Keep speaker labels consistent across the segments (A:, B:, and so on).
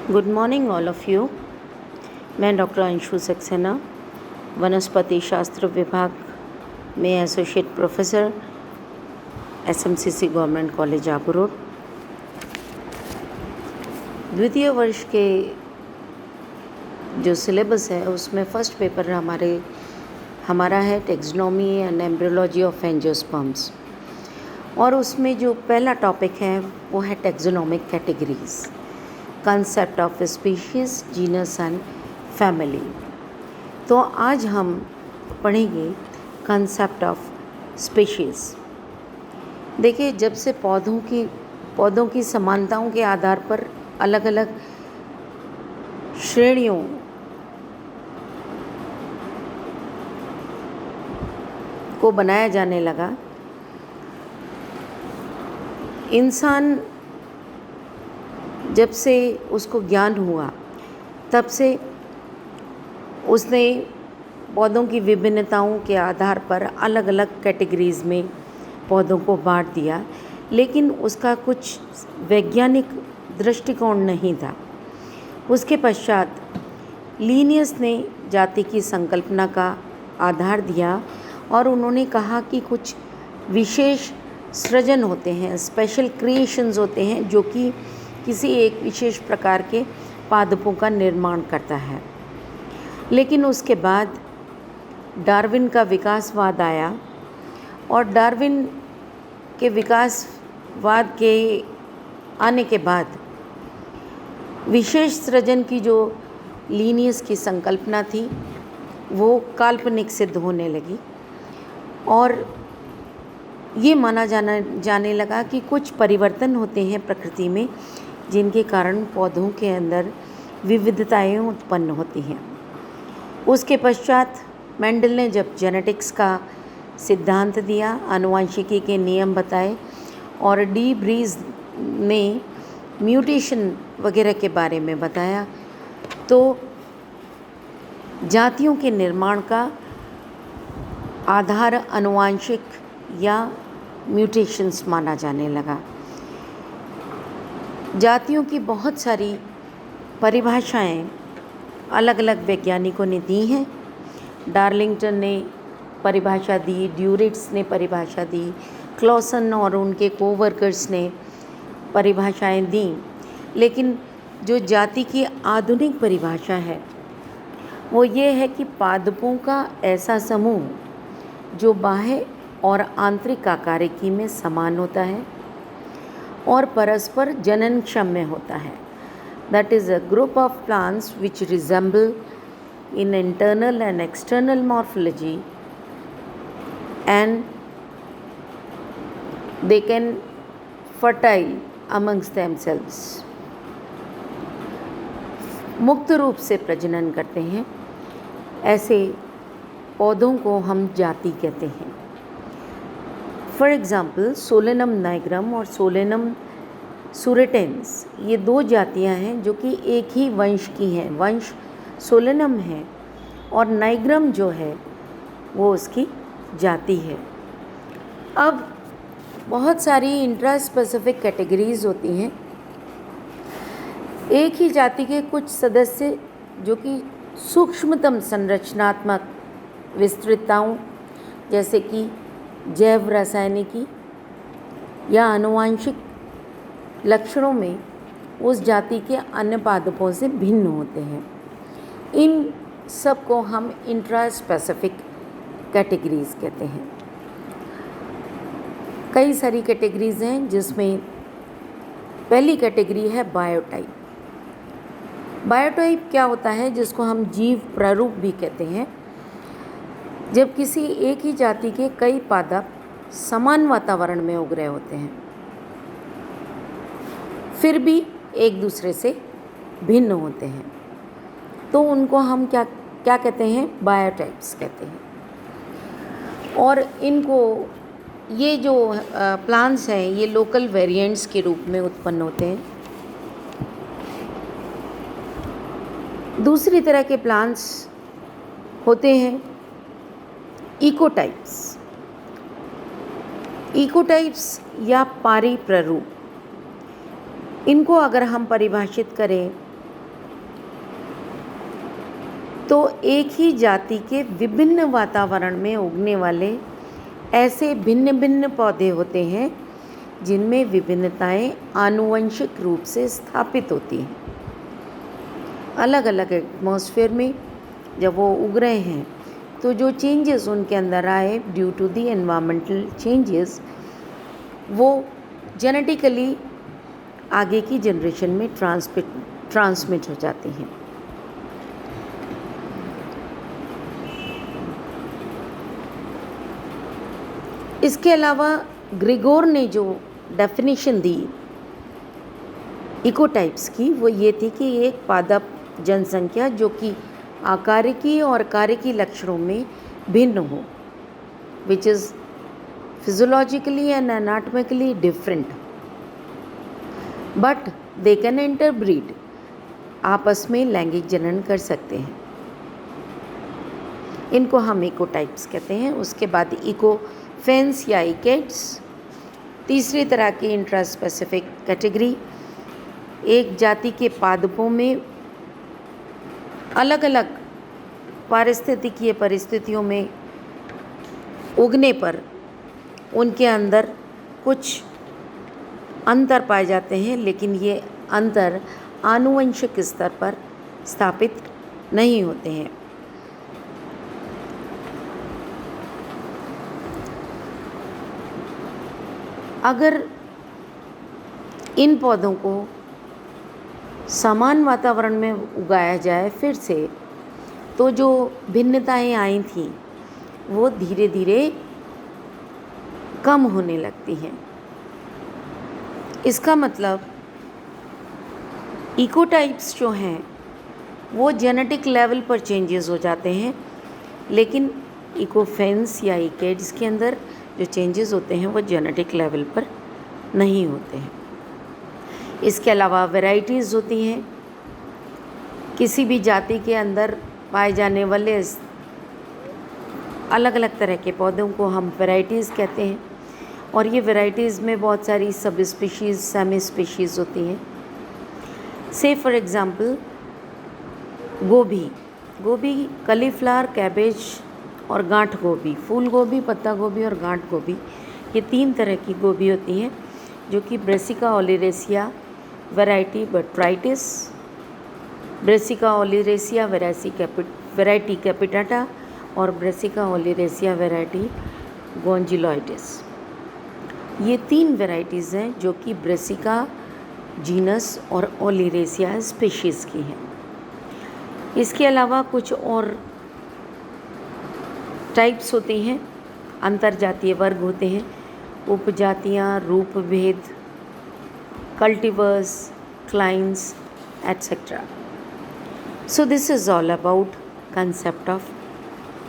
A: Good morning all of you. मैं doctor Anshu Saxena, वनस्पति शास्त्र विभाग में associate professor, SMCC government college Abu Road. द्वितीय वर्ष के जो सिलेबस है उसमें फर्स्ट पेपर हमारा है taxonomy and embryology of angiosperms, और उसमें जो पहला टॉपिक है वो है taxonomic categories, concept of species, genus and family. तो आज हम पढ़ेंगे कंसेप्ट ऑफ स्पीशीज़। देखिए, जब से पौधों की समानताओं के आधार पर अलग अलग श्रेणियों को बनाया जाने लगा, इंसान जब से उसको ज्ञान हुआ तब से उसने पौधों की विभिन्नताओं के आधार पर अलग अलग कैटेगरीज़ में पौधों को बांट दिया, लेकिन उसका कुछ वैज्ञानिक दृष्टिकोण नहीं था। उसके पश्चात लीनियस ने जाति की संकल्पना का आधार दिया और उन्होंने कहा कि कुछ विशेष सृजन होते हैं, स्पेशल क्रिएशंस होते हैं, जो कि किसी एक विशेष प्रकार के पादपों का निर्माण करता है। लेकिन उसके बाद डार्विन का विकासवाद आया, और डार्विन के विकासवाद के आने के बाद विशेष सृजन की जो लीनियस की संकल्पना थी वो काल्पनिक सिद्ध होने लगी, और ये माना जाने लगा कि कुछ परिवर्तन होते हैं प्रकृति में जिनके कारण पौधों के अंदर विविधताएं उत्पन्न होती हैं। उसके पश्चात मेंडल ने जब जेनेटिक्स का सिद्धांत दिया, आनुवंशिकी के नियम बताए, और डी ब्रीज ने म्यूटेशन वगैरह के बारे में बताया, तो जातियों के निर्माण का आधार आनुवंशिक या म्यूटेशंस माना जाने लगा। जातियों की बहुत सारी परिभाषाएं अलग अलग वैज्ञानिकों ने दी हैं। डार्लिंगटन ने परिभाषा दी, ड्यूरिट्स ने परिभाषा दी, क्लॉसन और उनके कोवर्कर्स ने परिभाषाएं दी, लेकिन जो जाति की आधुनिक परिभाषा है वो ये है कि पादपों का ऐसा समूह जो बाह्य और आंतरिक आकारिकी में समान होता है और परस्पर जननक्षम होता है। That is a group of plants which resemble in internal and external morphology and they can fertile amongst themselves. मुक्त रूप से प्रजनन करते हैं, ऐसे पौधों को हम जाति कहते हैं। फॉर एग्ज़ाम्पल, सोलेनम नाइग्रम और सोलेनम सुरेटेंस, ये दो जातियां हैं जो कि एक ही वंश की हैं। वंश सोलेनम है और नाइग्रम जो है वो उसकी जाति है। अब बहुत सारी इंट्रा स्पेसिफिक कैटेगरीज होती हैं। एक ही जाति के कुछ सदस्य जो कि सूक्ष्मतम संरचनात्मक विस्तृतताओं जैसे कि जैव रासायनिकी या आनुवंशिक लक्षणों में उस जाति के अन्य पादपों से भिन्न होते हैं। इन सब को हम इंट्रा स्पेसिफिक कैटेगरीज कहते हैं। कई सारी कैटेगरीज हैं, जिसमें पहली कैटेगरी है बायोटाइप। बायोटाइप क्या होता है, जिसको हम जीव प्रारूप भी कहते हैं। जब किसी एक ही जाति के कई पादप समान वातावरण में उग रहे होते हैं, फिर भी एक दूसरे से भिन्न होते हैं, तो उनको हम क्या कहते हैं, बायोटाइप्स कहते हैं। और इनको, ये जो प्लांट्स हैं, ये लोकल वेरिएंट्स के रूप में उत्पन्न होते हैं। दूसरी तरह के प्लांट्स होते हैं इकोटाइप्स। इकोटाइप्स या पारी प्ररूप, इनको अगर हम परिभाषित करें तो एक ही जाति के विभिन्न वातावरण में उगने वाले ऐसे भिन्न भिन्न पौधे होते हैं जिनमें विभिन्नताएं आनुवंशिक रूप से स्थापित होती हैं। अलग अलग एटमॉस्फेयर में जब वो उग रहे हैं तो जो चेंजेस उनके अंदर आए due to the environmental changes, वो जेनेटिकली आगे की जनरेशन में ट्रांसमिट हो जाती हैं। इसके अलावा ग्रेगोर ने जो डेफिनेशन दी इकोटाइप्स की, वो ये थी कि एक पादप जनसंख्या जो कि आकारिकी और कार्यकी लक्षणों में भिन्न हो, which is physiologically and anatomically different, but they can interbreed, आपस में लैंगिक जनन कर सकते हैं। इनको हम इकोटाइप्स कहते हैं। उसके बाद इकोफेंस या इकेट्स, तीसरी तरह की इंट्रास्पेसिफिक कैटेगरी, एक जाति के पादपों में अलग अलग पारिस्थितिकीय परिस्थितियों में उगने पर उनके अंदर कुछ अंतर पाए जाते हैं, लेकिन ये अंतर आनुवंशिक स्तर पर स्थापित नहीं होते हैं। अगर इन पौधों को समान वातावरण में उगाया जाए फिर से, तो जो भिन्नताएं आई थीं वो धीरे धीरे कम होने लगती हैं। इसका मतलब इकोटाइप्स जो हैं वो जेनेटिक लेवल पर चेंजेस हो जाते हैं, लेकिन इकोफेंस या इकेड्स के अंदर जो चेंजेस होते हैं वो जेनेटिक लेवल पर नहीं होते हैं। इसके अलावा वैरायटीज़ होती हैं। किसी भी जाति के अंदर पाए जाने वाले अलग अलग तरह के पौधों को हम वैरायटीज़ कहते हैं, और ये वैरायटीज़ में बहुत सारी सब स्पीशीज़, सेमी स्पीशीज़ होती हैं। से फॉर एग्ज़ाम्पल गोभी, कलीफ्लावर, कैबेज और गांठ गोभी, फूल गोभी, पत्ता गोभी और गांठ गोभी, ये 3 तरह की गोभी होती हैं जो कि Brassica oleracea variety botrytis, Brassica oleracea variety capitata और ब्रेसिका ओलिरेसिया वैरायटी गोंजिलॉइडिस, ये 3 वैरायटीज़ हैं जो कि ब्रेसिका जीनस और ओलिरेसिया स्पीशीज़ की हैं। इसके अलावा कुछ और टाइप्स होती हैं, अंतरजातीय वर्ग होते हैं, उपजातियाँ, रूप भेद, cultivars, clines, etc. So this is all about concept of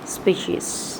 A: species.